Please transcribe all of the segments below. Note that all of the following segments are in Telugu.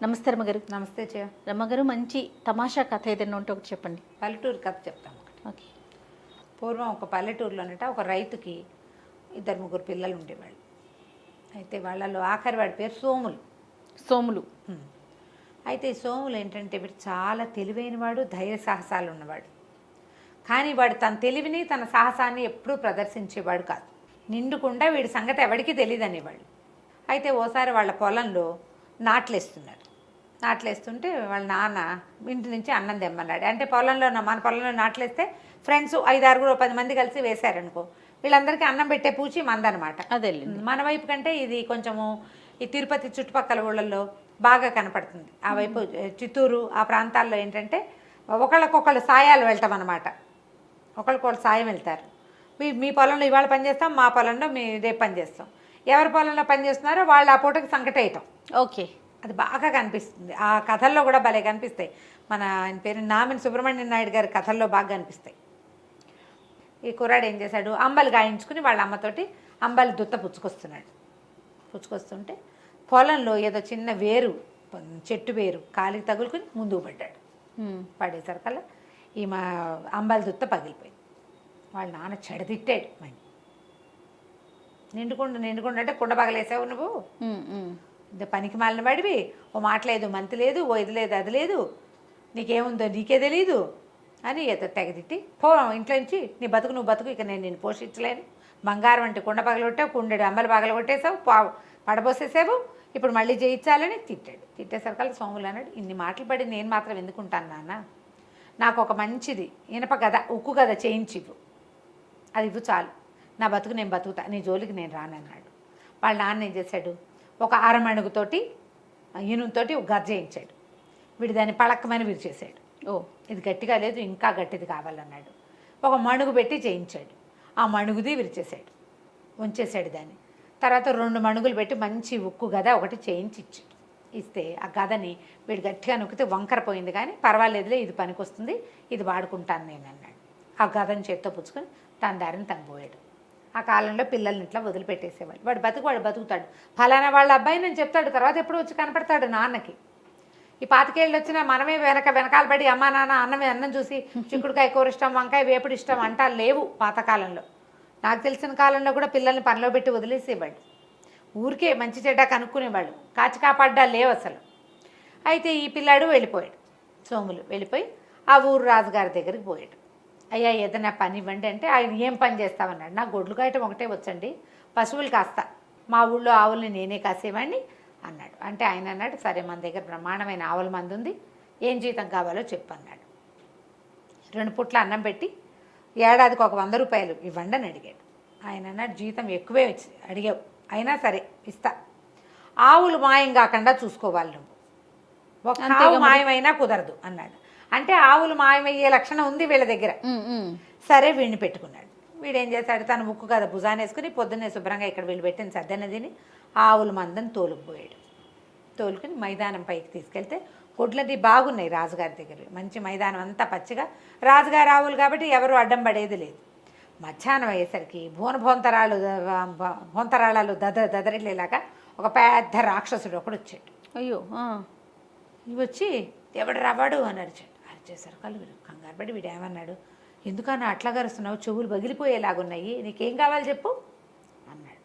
నమస్తే రమ్మగారు. నమస్తే చే రమ్మగారు, మంచి తమాషా కథ ఏదైనా ఉంటే ఒకటి చెప్పండి. పల్లెటూరు కథ చెప్తాం ఒకటి. ఓకే. పూర్వం ఒక పల్లెటూరులోనట ఒక రైతుకి 2-3 పిల్లలు ఉండేవాళ్ళు. అయితే వాళ్ళలో ఆఖరి వాడి పేరు సోములు. సోములు. అయితే ఈ సోములు ఏంటంటే వీడు చాలా తెలివైనవాడు, ధైర్య సాహసాలు ఉన్నవాడు. కానీ వాడు తన తెలివిని తన సాహసాన్ని ఎప్పుడూ ప్రదర్శించేవాడు కాదు. నిండుకుండా వీడి సంగతి ఎవరికీ తెలియదు అనేవాళ్ళు. అయితే ఓసారి వాళ్ళ పొలంలో నాట్లేస్తుంటే వాళ్ళ నాన్న ఇంటి నుంచి అన్నం తెమ్మన్నాడు. అంటే మన పొలంలో నాట్లేస్తే ఫ్రెండ్స్ 5-6 10 మంది కలిసి వేశారనుకో, వీళ్ళందరికీ అన్నం పెట్టే పూచి మందనమాట. అదే మన వైపు కంటే ఇది కొంచెము ఈ తిరుపతి చుట్టుపక్కల ఊళ్ళల్లో బాగా కనపడుతుంది. ఆ వైపు చిత్తూరు ఆ ప్రాంతాల్లో ఏంటంటే ఒకళ్ళకొకళ్ళు సాయాలు వెళ్తాం అనమాట. ఒకళ్ళకొకళ్ళు సాయం వెళ్తారు. మీ పొలంలో ఇవాళ పని చేస్తాం, మా పొలంలో రేపు పని చేస్తాం. ఎవరి పొలంలో పని చేస్తున్నారో వాళ్ళు ఆ పూటకి సంకటేయటం. ఓకే. అది బాగా కనిపిస్తుంది. ఆ కథల్లో కూడా భలే కనిపిస్తాయి. ఆయన పేరు నామిని సుబ్రహ్మణ్యం నాయుడు గారి కథల్లో బాగా కనిపిస్తాయి. ఈ కుర్రాడు ఏం చేశాడు, అంబలు గాయించుకుని వాళ్ళ అమ్మతోటి అంబలి దుత్త పుచ్చుకొస్తుంటే పొలంలో ఏదో చిన్న చెట్టు వేరు కాలికి తగులుకుని ముందుకు పడ్డాడు. పడేసరికల్లా మా అంబలి దుత్త పగిలిపోయింది. వాళ్ళ నాన్న చెడదిట్టాడు. మని నిండుకుండా అంటే కుండ పగలేసావు నువ్వు, ఇంత పనికి మాలిన వాడివి, ఓ మాట లేదు మంతి లేదు, ఓ ఇది లేదు అది లేదు, నీకేముందో నీకే తెలీదు అని తెగదిట్టి పో ఇంట్లో నుంచి, నీ బతుకు నువ్వు బతుకు, ఇక నేను నిన్ను పోషించలేను, బంగారం అంటే కుండ పగలగొట్టావు, కుండెడు అంబలు పగలగొట్టేసావు, పడబోసేసావు, ఇప్పుడు మళ్ళీ చేయించాలని తిట్టాడు. తిట్టేసరికల్లా సోములు అన్నాడు, ఇన్ని మాటలు పడి నేను మాత్రం ఎందుకుంటాను నాన్న, నాకు ఒక మంచిది ఇనప గద ఉక్కు గద చేయించి ఇవ్వు, అది ఇవ్వు చాలు, నా బతుకు నేను బతుకుతా, నీ జోలికి నేను రానన్నాడు. వాళ్ళ నాన్న ఏం చేశాడు, ఒక అరమణుగుతోటి ఇనుముతోటి ఒక గజ్జ చేయించాడు. వీడు దాన్ని పళక్కమని విరిచేసాడు. ఇది గట్టిగా లేదు, ఇంకా గట్టిది కావాలన్నాడు. ఒక మణుగు పెట్టి చేయించాడు. ఆ మణుగుది విరిచేసాడు, ఉంచేసాడు దాన్ని. తర్వాత 2 మణుగులు పెట్టి మంచి ఉక్కు గద ఒకటి చేయించి ఇస్తే ఆ గదని వీడు గట్టిగా నొక్కితే వంకర పోయింది, కానీ పర్వాలేదులే ఇది పనికొస్తుంది, ఇది వాడుకుంటాను నేను అన్నాడు. ఆ గదని చేత్తో పుచ్చుకొని తన దారిని తను పోయాడు. ఆ కాలంలో పిల్లల్ని ఇట్లా వదిలిపెట్టేసేవాళ్ళు. వాడు బతుకుతాడు, ఫలానా వాళ్ళ అబ్బాయి నేను చెప్తాడు, తర్వాత ఎప్పుడు వచ్చి కనపడతాడు నాన్నకి. ఈ 25 ఏళ్ళు వచ్చినా మనమే వెనకాల పడి అమ్మా నాన్న అన్నం చూసి చిక్కుడుకాయ కూర ఇష్టం, వంకాయ వేపుడు ఇష్టం అంటా లేవు పాతకాలంలో. నాకు తెలిసిన కాలంలో కూడా పిల్లల్ని పనిలో పెట్టి వదిలేసేవాళ్ళు, ఊరికే మంచి చెడ్డ కనుక్కునేవాళ్ళు, కాచి కాపాడ్డా లేవు అసలు. అయితే ఈ పిల్లాడు వెళ్ళిపోయాడు. సోములు వెళ్ళిపోయి ఆ ఊరు రాజుగారి దగ్గరికి పోయాడు. అయ్యా ఏదైనా పని ఇవ్వండి అంటే, ఆయన ఏం పని చేస్తామన్నాడు. నాకు గొడ్లు కాయటం ఒకటే వచ్చండి, పశువులు కాస్తా, మా ఊళ్ళో ఆవుల్ని నేనే కాసేవాడిని అన్నాడు. అంటే ఆయన అన్నాడు, సరే మన దగ్గర బ్రహ్మాండమైన ఆవుల మంది ఉంది, ఏం జీతం కావాలో చెప్పు అన్నాడు. 2 పూట్ల అన్నం పెట్టి ఏడాదికి ఒక 100 రూపాయలు ఇవ్వండి అని అడిగాడు. ఆయన అన్నాడు, జీతం ఎక్కువే అడిగావు, అయినా సరే ఇస్తా, ఆవులు మాయం కాకుండా చూసుకోవాలి నువ్వు, ఒక ఆవు మాయమైనా కుదరదు అన్నాడు. అంటే ఆవులు మాయమయ్యే లక్షణం ఉంది వీళ్ళ దగ్గర. సరే వీడిని పెట్టుకున్నాడు. వీడేం చేశాడు, తన ముక్కు కదా భుజాన్ని వేసుకుని పొద్దున్నే శుభ్రంగా ఇక్కడ వీళ్ళు పెట్టిన సద్దన్నదిని ఆవుల మందని తోలుకుపోయాడు. తోలుకుని మైదానం పైకి తీసుకెళ్తే కొడ్లది బాగున్నాయి రాజుగారి దగ్గర, మంచి మైదానం అంతా పచ్చిగా, రాజుగారి ఆవులు కాబట్టి ఎవరు అడ్డం పడేది లేదు. మధ్యాహ్నం అయ్యేసరికి భోంతరాళాలు దదరిల్లేలాగా ఒక పెద్ద రాక్షసుడు ఒకడు వచ్చాడు. అయ్యో. ఇవి వచ్చి ఎవడు రావాడు అని అరిచేశారు. వీడు కంగారు పడి వీడు ఏమన్నాడు, ఎందుకన్నా అట్లా గరుస్తున్నావు, చెవులు పగిలిపోయేలాగున్నాయి, నీకేం కావాలి చెప్పు అన్నాడు.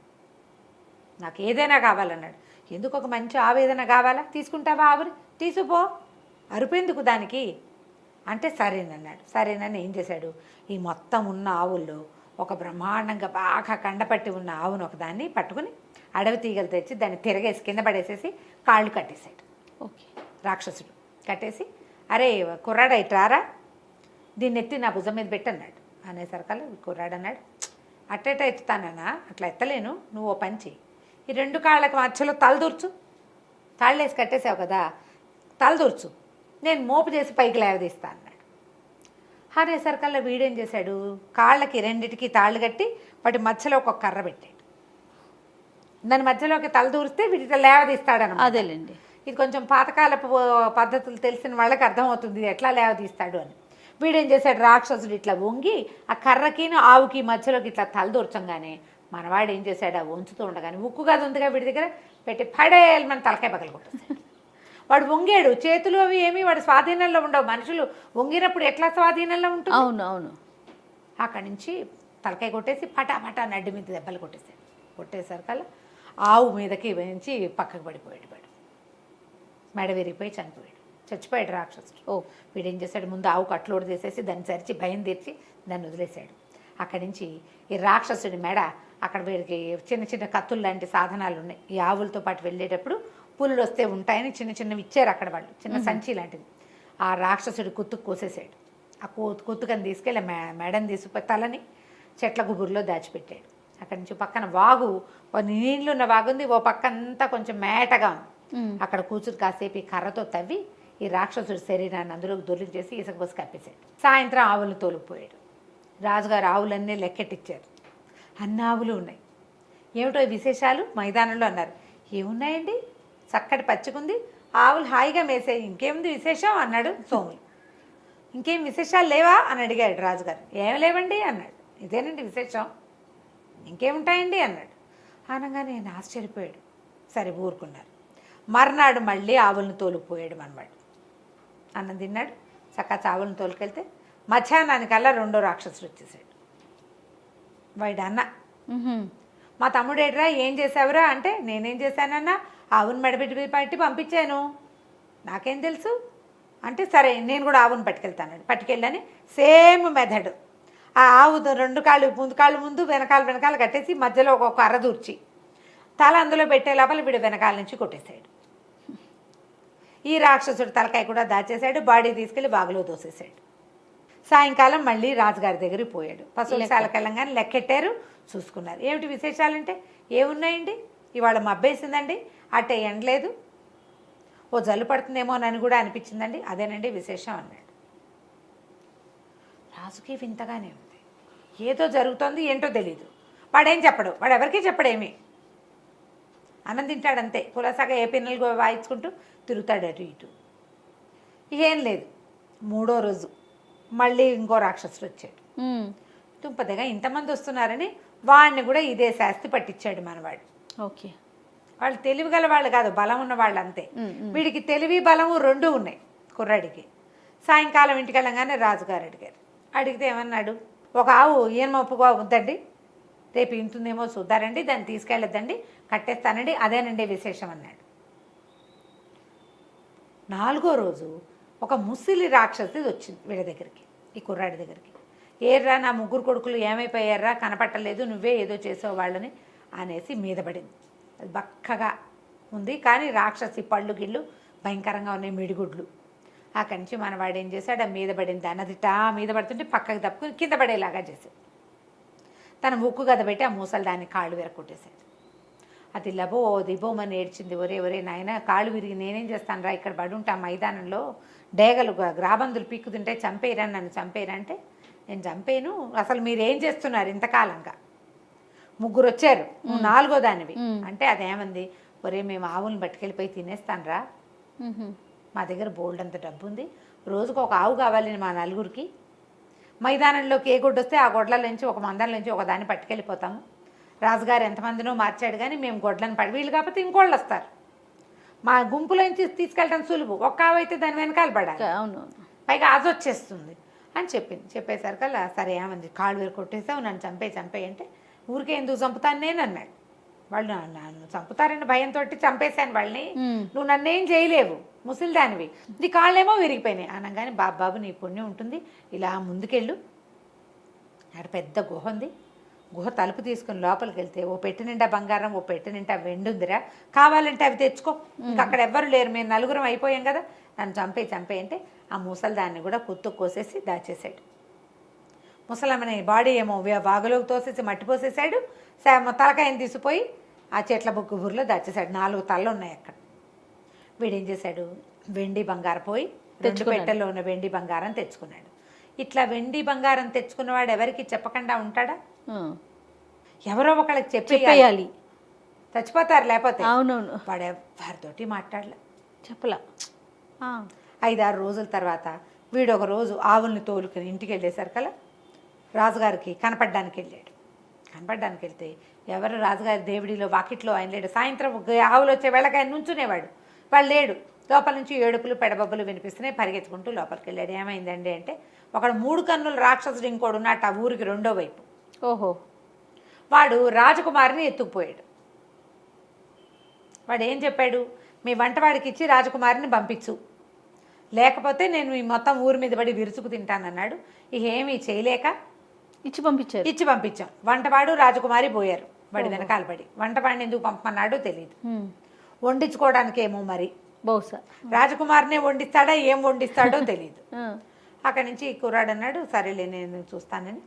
నాకు ఏదైనా కావాలన్నాడు. ఎందుకు, ఒక మంచి ఆవు ఏదైనా కావాలా, తీసుకుంటావా ఆవుని, తీసుకుపో, అరుపెందుకు దానికి అంటే సరేనన్నాడు. సరేనని ఏం చేశాడు, ఈ మొత్తం ఉన్న ఆవుల్లో ఒక బ్రహ్మాండంగా బాగా కండపట్టి ఉన్న ఆవును ఒకదాన్ని పట్టుకుని అడవి తీగలు తెచ్చి దాన్ని తిరగేసి కింద పడేసేసి కాళ్ళు కట్టేశాడు. ఓకే. రాక్షసుడు కట్టేసి, అరే కుర్రాడు ఇట్రారా, దీన్ని ఎత్తి నా భుజం మీద పెట్టన్నాడు. అనేసరికల్లా కుర్రాడు అన్నాడు, అట్టేట ఎత్తుతానన్నా, అట్లా ఎత్తలేను, నువ్వు ఓ పంచి ఈ 2 కాళ్ళకి మధ్యలో తలదూర్చు, తాళ్ళేసి కట్టేసావు కదా, తలదూర్చు, నేను మోపు చేసి పైకి లేవదీస్తా అన్నాడు. అనేసరికల్లా వీడేం చేశాడు, కాళ్ళకి 2టికి తాళ్ళు కట్టి వాటి మధ్యలో ఒక కర్ర పెట్టాడు. దాని మధ్యలోకి తలదూరిస్తే వీటి లేవదీస్తాడన్నమాట. అదేలేండి. ఇది కొంచెం పాతకాలపు పద్ధతులు తెలిసిన వాళ్ళకి అర్థమవుతుంది ఎట్లా లేవదీస్తాడు అని. వీడేం చేశాడు, రాక్షసుడు ఇట్లా వంగి ఆ కర్రకి ఆవుకి మధ్యలోకి ఇట్లా తలదూర్చంగానే మనవాడు ఏం చేశాడు, ఆ వంచుతూ ఉండగానే ఉక్కు కాదు ఉందిగా వీడి దగ్గర పెట్టి పడేయాలి మన తలకాయ పగలు కొట్టేశాడు. వాడు వంగాడు, చేతులు అవి ఏమి వాడు స్వాధీనంలో ఉండవు. మనుషులు వంగినప్పుడు ఎట్లా స్వాధీనంలో ఉంటుంది? అవును అవును. అక్కడి నుంచి తలకాయ కొట్టేసి పటా నడ్డి మీద దెబ్బలు కొట్టేసరికల్లా ఆవు మీదకి వేయించి పక్కకు పడిపోయాడు. మెడ విరిగిపోయి చచ్చిపోయాడు రాక్షసుడు. ఓ వీడేం చేశాడు, ముందు ఆవు కట్లోడు తీసేసి దాన్ని సరిచి భయం తీర్చి దాన్ని వదిలేశాడు. అక్కడి నుంచి ఈ రాక్షసుడి మెడ అక్కడ వీడికి చిన్న చిన్న కత్తులు లాంటి సాధనాలు ఉన్నాయి. ఈ ఆవులతో పాటు వెళ్ళేటప్పుడు పులులు వస్తే ఉంటాయని చిన్నవి ఇచ్చారు అక్కడ వాళ్ళు, చిన్న సంచి లాంటిది. ఆ రాక్షసుడి కుత్తుకు కోసేసాడు. ఆ కుత్తుకని తీసుకెళ్ళి మెడని తీసుకుపోయి తలని చెట్ల గుబురులో దాచిపెట్టాడు. అక్కడి నుంచి పక్కన వాగు, నీళ్ళు ఉన్న వాగుంది, ఓ పక్క అంతా కొంచెం మేటగా ఉంది. అక్కడ కూర్చుని కాసేపు ఈ కర్రతో తవ్వి ఈ రాక్షసుడి శరీరాన్ని అందులోకి దొరికించేసి ఇసుక పోసి కప్పేశాడు. సాయంత్రం ఆవులు తోలుకుపోయాడు. రాజుగారు ఆవులన్నీ లెక్కెట్టిచ్చారు. అన్ని ఆవులు ఉన్నాయి. ఏమిటో విశేషాలు మైదానంలో అన్నారు. ఏమున్నాయండి, చక్కటి పచ్చికుంది, ఆవులు హాయిగా మేసాయి, ఇంకేముంది విశేషం అన్నాడు సోములు. ఇంకేం విశేషాలు లేవా అని అడిగాడు రాజుగారు. ఏం లేవండి అన్నాడు. ఇదేనండి విశేషం, ఇంకేముంటాయండి అన్నాడు. అనగానే నేను ఆశ్చర్యపోయాడు. సరే ఊరుకున్నారు. మర్నాడు మళ్ళీ ఆవులను తోలుకుపోయాడు మనవాడు. అన్నం తిన్నాడు, చక్కగా ఆవులను తోలుకెళ్తే మధ్యాహ్నానికల్లా రెండో రాక్షసుడు వచ్చేసాడు. వాడు అన్న, మా తమ్ముడేట్రా ఏం చేసావురా అంటే, నేనేం చేశానన్నా, ఆవును మెడబెట్టి పట్టి పంపించాను, నాకేం తెలుసు అంటే, సరే నేను కూడా ఆవును పట్టుకెళ్ళని సేమ్ మెథడ్. ఆ ఆవు రెండు కాళ్ళు ముందు వెనకాల కట్టేసి మధ్యలో ఒక కర్ర దూర్చి తల అందులో పెట్టే లోపల వీడు వెనకాల నుంచి కొట్టేశాడు. ఈ రాక్షసుడు తలకాయ కూడా దాచేశాడు, బాడీ తీసుకెళ్ళి బాగులో దోసేశాడు. సాయంకాలం మళ్ళీ రాజుగారి దగ్గరికి పోయాడు. పశువులశాలకు వెళ్ళంగానే లెక్కెట్టారు, చూసుకున్నారు. ఏమిటి విశేషాలంటే, ఏమున్నాయండి, ఇవాళ మబ్బేసిందండి, అట్టే ఎండలేదు, ఓ జల్లు పడుతుందేమో అని కూడా అనిపించిందండి, అదేనండి విశేషం అన్నాడు. రాజుకి వింతగానే ఉంది, ఏదో జరుగుతోంది, ఏంటో తెలీదు. వాడేం చెప్పడు, వాడు ఎవరికీ చెప్పడేమీ, అన్నం తింటాడంతే, పులసగా ఏ పిన్నలు వాయించుకుంటూ తిరుగుతాడు అటు ఇటు. ఏం లేదు. మూడో రోజు మళ్ళీ ఇంకో రాక్షసుడు వచ్చాడు. తుంపదగా ఇంతమంది వస్తున్నారని వాడిని కూడా ఇదే శాస్తి పట్టించాడు మనవాడు. ఓకే, వాళ్ళు తెలివి గల వాళ్ళు కాదు, బలం ఉన్న వాళ్ళు అంతే. వీడికి తెలివి బలము రెండూ ఉన్నాయి కుర్రాడికి. సాయంకాలం ఇంటికి వెళ్ళగానే రాజుగారు అడిగితే ఏమన్నాడు, ఒక ఆవు ఈయన ఒప్పుగా వద్దండి, రేపు ఇంతుందేమో చూద్దారండి, దాన్ని తీసుకెళ్ళొద్దండి, కట్టేస్తానండి, అదేనండి విశేషం అన్నాడు. నాలుగో రోజు ఒక ముసిలి రాక్షసి వచ్చింది వీడి దగ్గరికి, ఈ కుర్రాడి దగ్గరికి. ఏర్రా నా ముగ్గురు కొడుకులు ఏమైపోయారా, కనపట్టలేదు, నువ్వే ఏదో చేసావు వాళ్ళని అనేసి మీద పడింది. అది బక్కగా ఉంది, కానీ రాక్షసి పళ్ళు గిళ్ళు భయంకరంగా ఉన్నాయి, మిడిగుడ్లు. అక్కడి నుంచి మనవాడు ఏం చేశాడు, ఆ మీద పడింది అన్నది మీద పడుతుంటే పక్కకి తప్పుకుని కింద పడేలాగా చేశాడు. తన ఉక్కు గద పెట్టి ఆ మూసలు దాన్ని కాళ్ళు విరగొట్టేశాడు. అది లబో దిబోమని ఏడ్చింది. ఒరే నాయన, కాళ్ళు విరిగి నేనేం చేస్తాను రా, ఇక్కడ పడి ఉంటా మైదానంలో, డేగలు గ్రాబందులు పీక్కుతుంటే చంపేయరా, నన్ను చంపేయరా అంటే, నేను చంపేను, అసలు మీరేం చేస్తున్నారు ఇంతకాలంగా, ముగ్గురు వచ్చారు, నువ్వు నాలుగో దానివి అంటే, అదేమంది, ఒరే మేము ఆవులను పట్టుకెళ్ళిపోయి తినేస్తాను రా, మా దగ్గర బోల్డ్ అంత డబ్బు ఉంది, రోజుకు ఒక ఆవు కావాలి మా నలుగురికి, మైదానంలోకి ఏ గొడ్డు వస్తే ఆ గొడ్ల నుంచి ఒక మందల నుంచి ఒక దాన్ని పట్టుకెళ్ళిపోతాము, రాజుగారు ఎంతమందినో మార్చాడు కానీ మేము గొడ్లను వీళ్ళు కాకపోతే ఇంకోళ్ళు వస్తారు, మా గుంపులోంచి తీసుకెళ్ళడం సులువు, ఒక్క ఆవు అయితే దాని వెనకాల పడాలి, అవును, పైగా ఆజ వచ్చేస్తుంది అని చెప్పింది. చెప్పేసరికల్లా సరే ఏమంది, కాళ్ళు వేరు కొట్టేసావు, నన్ను చంపేయి అంటే, ఊరికే ఎందుకు చంపుతాను నేను అన్నాడు. వాళ్ళు నన్ను చంపుతారని భయంతో చంపేశాను వాళ్ళని, నువ్వు నన్నేం చేయలేవు, ముసలిదానివి, నీ కాళ్ళేమో విరిగిపోయినాయి అనగానే, బాబు నీ పుణ్యం ఉంటుంది, ఇలా ముందుకెళ్ళు, అక్కడ పెద్ద గుహ ఉంది, గుహ తలుపు తీసుకుని లోపలికి వెళ్తే ఓ పెట్టె నిండా బంగారం, ఓ పెట్టె నిండా వెండి ఉందిరా, కావాలంటే అవి తెచ్చుకో, ఇంకా అక్కడ ఎవ్వరు లేరు, మేము నలుగురం అయిపోయాం కదా, నన్ను చంపేయి అంటే ఆ ముసలిదాన్ని కూడా కుత్తు కోసేసి దాచేశాడు. ముసలమ్మని బాడీ ఏమో వాగులోకి తోసేసి మట్టి పోసేసాడు, తలకాయని తీసిపోయి ఆ చెట్ల బుర్రలో దాచేశాడు. 4 తలలు ఉన్నాయి అక్కడ. వీడేం చేశాడు, వెండి బంగారం పోయి 2 పెట్టెల్లో ఉన్న వెండి బంగారం తెచ్చుకున్నాడు. ఇట్లా వెండి బంగారం తెచ్చుకున్నవాడు ఎవరికి చెప్పకుండా ఉంటాడా, ఎవరో ఒకళ్ళకి చెప్పేయాలి, చచ్చిపోతారు లేకపోతే. అవునవును, వాడు ఎవరితోటి చెప్పలా. 5-6 రోజుల తర్వాత వీడు ఒక రోజు ఆవుల్ని తోలుకుని ఇంటికి వెళ్ళేసరికల్లా రాజుగారికి కనపడడానికి వెళ్తే ఎవరు రాజుగారి దేవుడిలో వాకిట్లో ఆయన లేడు. సాయంత్రం ఆవులు వచ్చే వేళకి ఆయన నుంచునేవాడు, వాళ్ళు లేడు. లోపల నుంచి ఏడుపులు పెడబబ్బులు వినిపిస్తున్నాయి. పరిగెత్తుకుంటూ లోపలికి వెళ్ళాడు. ఏమైందండి అంటే ఒకడు 3 కన్నుల రాక్షసుడు ఇంకోడు ఉన్నట్టు ఆ ఊరికి రెండో వైపు. ఓహో. వాడు రాజకుమారిని ఎత్తుకుపోయాడు. వాడు ఏం చెప్పాడు, మీ వంటవాడికి ఇచ్చి రాజకుమారిని పంపించు, లేకపోతే నేను ఈ మొత్తం ఊరి మీద పడి విరుచుకు తింటానన్నాడు. ఇక ఏమీ చేయలేక ఇచ్చి పంపించాం. వంటవాడు రాజకుమారి పోయారు వాడి వెనకాల పడి. వంటవాడిని ఎందుకు పంపమన్నాడో తెలియదు. వండించుకోవడానికి ఏమో మరి బహుశా రాజకుమారినే వండిస్తాడా ఏం వండిస్తాడో తెలియదు. అక్కడి నుంచి కుర్రాడు అన్నాడు, సరేలే నేను చూస్తానని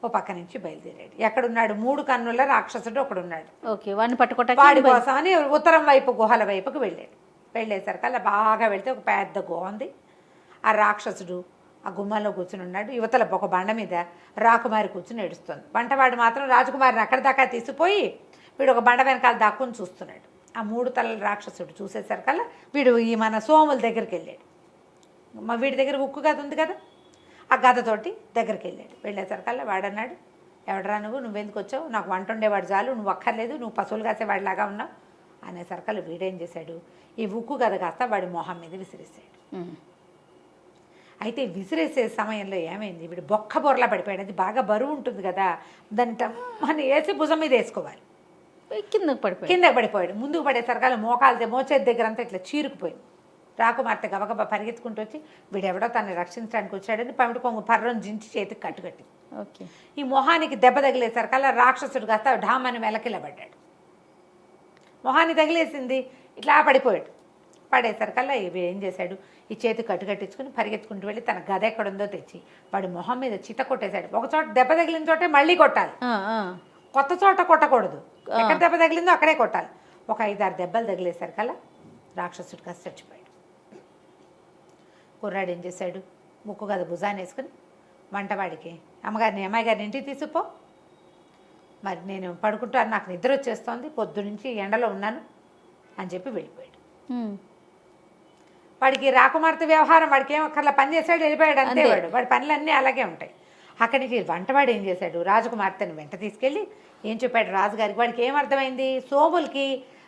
ఓ పక్క నుంచి బయలుదేరాడు. ఎక్కడున్నాడు, 3 కన్నుల రాక్షసుడు ఒకడున్నాడు. ఓకే, వాడిని పట్టుకోవటానికి వాడి కోసమని ఉత్తరం వైపు గుహల వైపుకు వెళ్ళాడు. వెళ్ళేసరికి అలా బాగా వెళ్తే ఒక పెద్ద గుహ ఉంది. ఆ రాక్షసుడు ఆ గుమ్మంలో కూర్చుని ఉన్నాడు. యువతల ఒక బండ మీద రాకుమారి కూర్చుని ఏడుస్తుంది. వంటవాడు మాత్రం రాజకుమారిని అక్కడి దాకా తీసిపోయి వీడు ఒక బండ వెనకాల దాక్కుని చూస్తున్నాడు. ఆ 3 తలల రాక్షసుడు చూసేసరికల్లా వీడు ఈ మన సోముల దగ్గరికి వెళ్ళాడు. వీడి దగ్గర ఉక్కు గద ఉంది కదా, ఆ గదతోటి దగ్గరికి వెళ్ళాడు. వెళ్ళేసరికల్లా వాడన్నాడు, ఎవడరా నువ్వెందుకు వచ్చావు, నాకు వంట ఉండేవాడు చాలు, నువ్వు అక్కర్లేదు, నువ్వు పశువులు కాసేవాడిలాగా ఉన్నావు అనేసరికల్లా వీడేం చేశాడు, ఈ ఉక్కు గద కాస్త వాడి మొహం మీద విసిరేసాడు. అయితే విసిరేసే సమయంలో ఏమైంది, వీడు బొక్క బొరలా పడిపోయాడు. అది బాగా బరువు ఉంటుంది కదా, దాన్ని టమ్మని వేసి భుజం మీద వేసుకోవాలి. కిందకి పడిపోయాడు. ముందుకు పడేసరికల్లా మోచేతి దగ్గర అంతా ఇట్లా చీరుకుపోయింది. రాకుమార్తె గబగబా పరిగెత్తుకుంటూ వచ్చి వీడెవడో తనని రక్షించడానికి వచ్చాడని పమిడి కొంగు పర్రం జించి చేతికి కట్టుకట్టింది. ఓకే. ఈ మొహానికి దెబ్బ తగిలేసరికల్లా రాక్షసుడు కాస్త ఢామని వెలకిలబడ్డాడు. మొహాన్ని తగిలేసింది, ఇట్లా పడిపోయాడు. పడేసరికల్లా ఇవి ఏం చేశాడు, ఈ చేతి కట్టుకట్టించుకుని పరిగెత్తుకుంటూ వెళ్ళి తన గద ఎక్కడుందో తెచ్చి వాడి మొహం మీద చిత కొట్టేశాడు. ఒక చోట దెబ్బ తగిలిన చోటే మళ్ళీ కొట్టాలి, కొత్త చోట కొట్టకూడదు. ఎక్కడ దెబ్బ తగిలిందో అక్కడే కొట్టాలి. ఒక 5-6 దెబ్బలు తగిలేసరికల్లా రాక్షసుడు కాస్త చచ్చిపోయాడు. కుర్రాడు ఏం చేశాడు, ముక్కు గద భుజాన్ని వేసుకుని వంటవాడికి, అమ్మాయి గారిని ఇంటికి తీసుకుపో, మరి నేను పడుకుంటాను, నాకు నిద్ర వచ్చేస్తోంది, పొద్దునుంచి ఎండలో ఉన్నాను అని చెప్పి వెళ్ళిపోయాడు. వాడికి రాకుమార్తె వ్యవహారం వాడికి ఏం అక్కర్లా, పని చేశాడు వెళ్ళిపోయాడు అంతే. వాడి పనులన్నీ అలాగే ఉంటాయి. అక్కడి నుంచి వంటవాడు ఏం చేశాడు, రాజకుమార్తెను వెంట తీసుకెళ్ళి ఏం చెప్పాడు రాజుగారికి. వాడికి ఏమర్థమైంది, సోములకి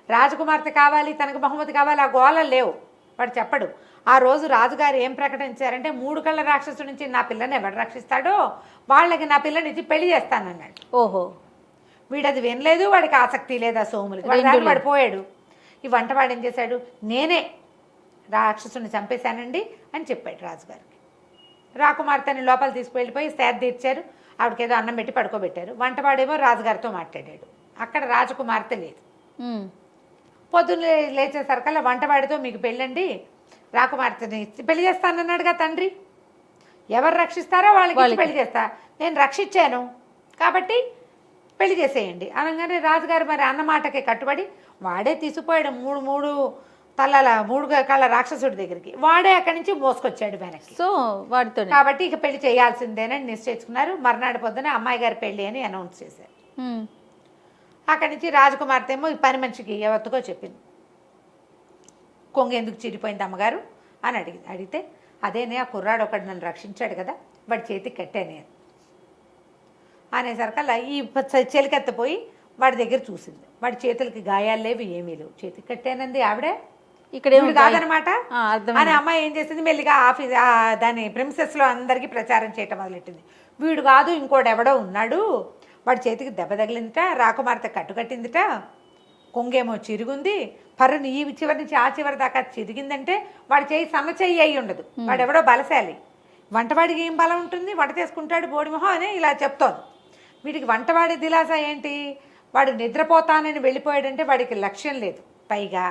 రాజకుమార్తె కావాలి, తనకు బహుమతి కావాలి, ఆ గోళలు లేవు. వాడు చెప్పడు. ఆ రోజు రాజుగారు ఏం ప్రకటించారంటే 3 కళ్ళ రాక్షసు నుంచి నా పిల్లని ఎవడు రక్షిస్తాడో వాళ్ళకి నా పిల్లని ఇచ్చి పెళ్లి చేస్తానన్నాడు. ఓహో. వీడది వినలేదు, వాడికి ఆసక్తి లేదు ఆ సోములకి. వాడు పోయాడు. ఈ వంటవాడు ఏం చేశాడు, నేనే రాక్షసుని చంపేశానండి అని చెప్పాడు రాజుగారికి. రాకుమార్తెని లోపల తీసుకువెళ్ళిపోయి సేద తీర్చారు. ఆవిడకేదో అన్నం పెట్టి పడుకోబెట్టారు. వంటవాడేమో రాజుగారితో మాట్లాడాడు. అక్కడ రాజకుమార్తె లేదు. పొద్దున్న లేచేసరికల్లా వంటవాడితో మీకు పెళ్ళండి, రాకుమార్తెని పెళ్లి చేస్తానన్నాడుగా తండ్రి, ఎవరు రక్షిస్తారో వాళ్ళకి పెళ్లి చేస్తా, నేను రక్షించాను కాబట్టి పెళ్లి చేసేయండి అనగానే రాజుగారు మరి అన్నమాటకి కట్టుబడి వాడే తీసుకుపోయాడు 3 కళ్ళ రాక్షసుడి దగ్గరికి. వాడే అక్కడి నుంచి మోసుకొచ్చాడు వెనక్కి. సో వాడితో కాబట్టి ఇక పెళ్లి చేయాల్సిందేనని నిశ్చయించుకున్నారు. మర్నాడు పొద్దున అమ్మాయి గారి పెళ్లి అని అనౌన్స్ చేశారు. అక్కడి నుంచి రాజకుమార్తె ఏమో ఈ పని మనిషికి ఎవరికో చెప్పింది, కొంగ ఎందుకు చిరిపోయింది అమ్మగారు అని అడిగితే అదేనే ఆ కుర్రాడు ఒకటి నన్ను రక్షించాడు కదా, వాడి చేతికి కట్టానే అనేసరికల్లా ఈ చెలికెత్తపోయి వాడి దగ్గర చూసింది. వాడి చేతులకి గాయాలు లేవు, ఏమీ లేవు, చేతికి కట్టానంది ఆవిడే, ఇక్కడ కాదనమాట అని అమ్మాయి ఏం చేసింది, మెల్లిగా ఆఫీస్ దాని ప్రిమిసెస్లో అందరికీ ప్రచారం చేయటం మొదలెట్టింది. వీడు కాదు ఇంకోడెవడో ఉన్నాడు, వాడి చేతికి దెబ్బ తగిలిందిట, రాకుమార్తె కట్టుకట్టిందిట, కొంగేమో చిరుగుంది, పర్రుని ఈ చివరి నుంచి ఆ చివరి దాకా చిరిగిందంటే వాడి చేయి సమచెయ్యి అయి ఉండదు, వాడెవడో బలశాలి. వంటవాడికి ఏం బలం ఉంటుంది, వంట చేసుకుంటాడు బోడిమొహం అని ఇలా చెప్తోంది. వీడికి వంటవాడి దిలాస ఏంటి, వాడు నిద్రపోతానని వెళ్ళిపోయాడంటే వాడికి లక్ష్యం లేదు. పైగా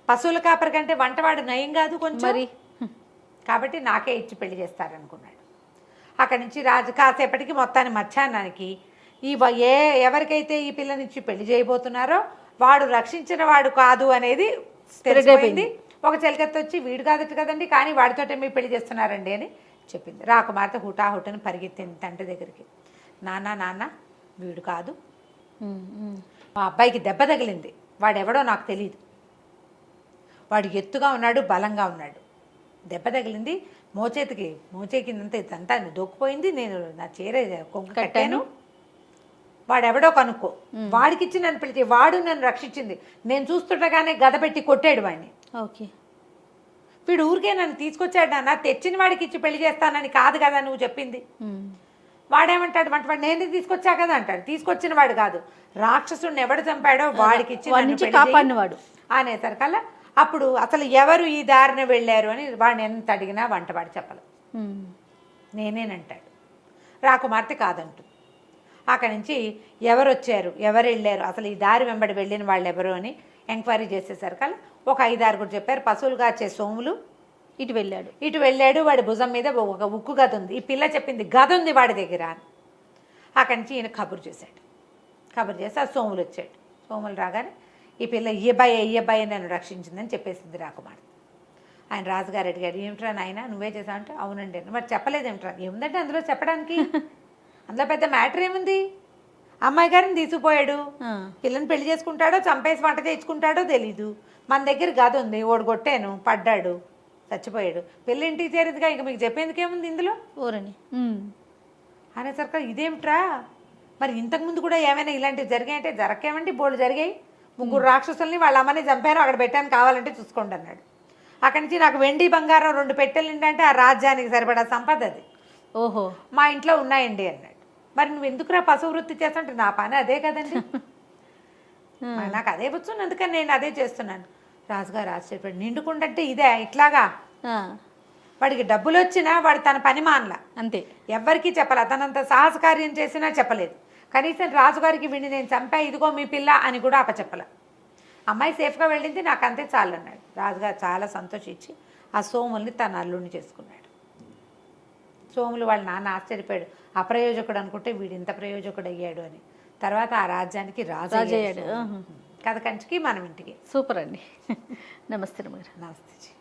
పశువుల కాపరి కంటే వంటవాడు నయం కాదు కొంచెం మరి, కాబట్టి నాకే ఇచ్చి పెళ్లి చేస్తారనుకున్నాడు. అక్కడి నుంచి రాజు కాసేపటికి మొత్తాన్ని మధ్యాహ్నానికి ఎవరికైతే ఈ పిల్లనిచ్చి పెళ్లి చేయబోతున్నారో వాడు రక్షించిన వాడు కాదు అనేది తెలిసిపోయింది. ఒక చెలికత్తి వచ్చి వీడు కాదట కదండి, కానీ వాడితోటే మీ పెళ్లి చేస్తున్నారండి అని చెప్పింది. రాకుమార్తె హుటాహుటని పరిగెత్తింది తండ్రి దగ్గరికి. నాన్న వీడు కాదు, మా అబ్బాయికి దెబ్బ తగిలింది, వాడెవడో నాకు తెలియదు, వాడు ఎత్తుగా ఉన్నాడు, బలంగా ఉన్నాడు, దెబ్బ తగిలింది, మోచే కిందంతా ఇదంతా దొక్కిపోయింది, నేను నా చీర కొంగ కట్టాను, వాడెవడో కనుక్కో, వాడికిచ్చి నన్ను పిలిచి వాడు నన్ను రక్షించింది, నేను చూస్తుండగానే గద పెట్టి కొట్టాడు వాడిని. ఓకే. వీడు ఊరికే నన్ను తీసుకొచ్చాడు నాన్న, తెచ్చిన వాడికి ఇచ్చి పెళ్లి చేస్తానని కాదు కదా నువ్వు చెప్పింది. వాడేమంటాడు, వాడు నేను తీసుకొచ్చా కదా అంటాడు. తీసుకొచ్చిన వాడు కాదు, రాక్షసుడిని ఎవడు చంపాడో వాడికి ఇచ్చి కాపాడినవాడు అనేసరికల్లా అప్పుడు అసలు ఎవరు ఈ దారిన వెళ్ళారు అని వాడిని ఎంత అడిగినా వంటవాడు చెప్పలేదు. నేనేనంటాడు. రాకుమార్తె కాదంటుంది. అక్కడి నుంచి ఎవరు వచ్చారు, ఎవరు వెళ్ళారు, అసలు ఈ దారి వెంబడి వెళ్ళిన వాళ్ళు ఎవరు అని ఎంక్వైరీ చేసేసరికల్లా ఒక 5-6 చెప్పారు. పశువులుగా వచ్చే సోములు ఇటు వెళ్ళాడు. వాడి భుజం మీద ఒక ఉక్కు గద ఉంది. ఈ పిల్ల చెప్పింది గద ఉంది వాడి దగ్గర అని. అక్కడి నుంచి ఈయన కబురు చేశాడు. కబురు చేసి ఆ సోములు వచ్చాడు. సోములు రాగానే ఈ పిల్ల ఈ అబ్బాయి నన్ను రక్షించిందని చెప్పేసింది రాకుమార్తె. ఆయన రాజుగారు అడిగాడు, ఏమిట్రా నాయన నువ్వే చేసావు అంటే అవునండి. మరి చెప్పలేదు ఏమిట్రా? ఏముందంటే అందులో చెప్పడానికి, అందులో పెద్ద మ్యాటర్ ఏముంది? అమ్మాయి గారిని తీసుకుపోయాడు, పిల్లని పెళ్లి చేసుకుంటాడో చంపేసి వంట చేయించుకుంటాడో తెలీదు. మన దగ్గర గది ఉంది, ఓడిగొట్టాను, పడ్డాడు, చచ్చిపోయాడు, పెళ్ళి ఇంటికి చేరేదిగా, ఇక మీకు చెప్పేందుకేముంది ఇందులో ఊరని అనేసరికి ఇదేమిట్రా, మరి ఇంతకుముందు కూడా ఏమైనా ఇలాంటివి జరిగాయంటే జరగకేమండి, బోల్డ్ జరిగాయి. 3 రాక్షసుల్ని వాళ్ళ అమ్మని చంపాను, అక్కడ పెట్టాను, కావాలంటే చూసుకోండి అన్నాడు. అక్కడి నుంచి నాకు వెండి బంగారం 2 పెట్టెలు అంటే ఆ రాజ్యానికి సరిపడా సంపద అది. ఓహో, మా ఇంట్లో ఉన్నాయండి అన్నాడు. మరి నువ్వు ఎందుకురా పశు వృత్తి చేస్తుంటే, నా పని అదే కదండి, నాకు అదే వచ్చు, అందుకని నేను అదే చేస్తున్నాను. రాజుగారు ఆశ్చర్యపడి, నిండుకుండంటే ఇదే ఇట్లాగా, వాడికి డబ్బులు వచ్చినా వాడు తన పని మానలా, అంతే, ఎవ్వరికీ చెప్పలే, తనంత సాహస కార్యం చేసినా చెప్పలేదు. కనీసం రాజుగారికి వీడిని నేను చంపా, ఇదిగో మీ పిల్ల అని కూడా అప్పచెప్పలే. అమ్మాయి సేఫ్గా వెళ్ళింది, నాకు అంతే చాలు అన్నాడు. రాజుగారు చాలా సంతోషించి ఆ సోముల్ని తన అల్లుడిని చేసుకున్నాడు. సోములు వాళ్ళ నాన్న ఆశ్చర్యపోయాడు, అప్రయోజకుడు అనుకుంటే వీడు ఇంత ప్రయోజకుడు అయ్యాడు అని. తర్వాత ఆ రాజ్యానికి రాజు అయ్యాడు. కథ కంచికి మనం ఇంటికి. సూపర్ అండి. నమస్తే. నమస్తే.